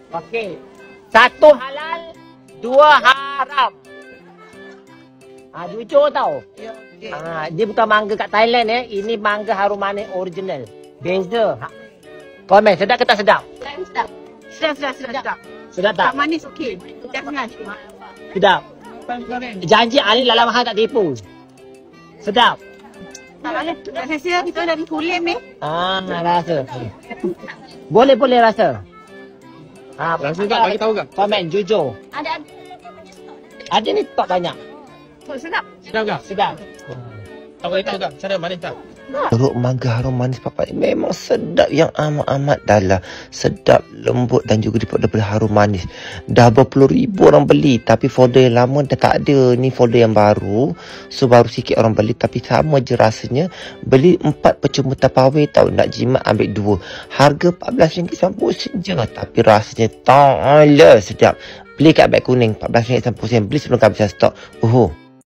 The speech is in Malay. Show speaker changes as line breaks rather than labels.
Okey. Satu halal, dua haram. Jujur tau.
Ya, okey.
Dia bukan mangga kat Thailand Ini mangga harum manis original. Beza. Komen, sedap ke tak sedap?
Sedap. Sedap.
Sedap tak?
Tak manis okey. Jangan.
Sedap. Janji Ali lala mahal tak tipu. Sedap.
Tak boleh. Saya kita dari Kulim ni.
Rasa. Boleh rasa.
Rasa tak? Bagi tahu tak?
Komen, jujur. Ada ni tak banyak.
Sedap.
Sedap tak?
Sedap.
Tak boleh tahu tak? Cara manis tak?
Jeruk mangga harum manis papai memang sedap yang amat-amat dalam. Sedap, lembut dan juga daripada harum manis. Dah berpuluh ribu orang beli. Tapi folder yang lama dah tak ada. Ni folder yang baru. So baru sikit orang beli. Tapi sama je rasanya. Beli 4 percuma tapawai tau. Nak jimat ambil 2. Harga RM14.90 je. Tapi rasanya tak sedap. Beli kat beg kuning RM14.90. Beli sebelum kehabisan stok.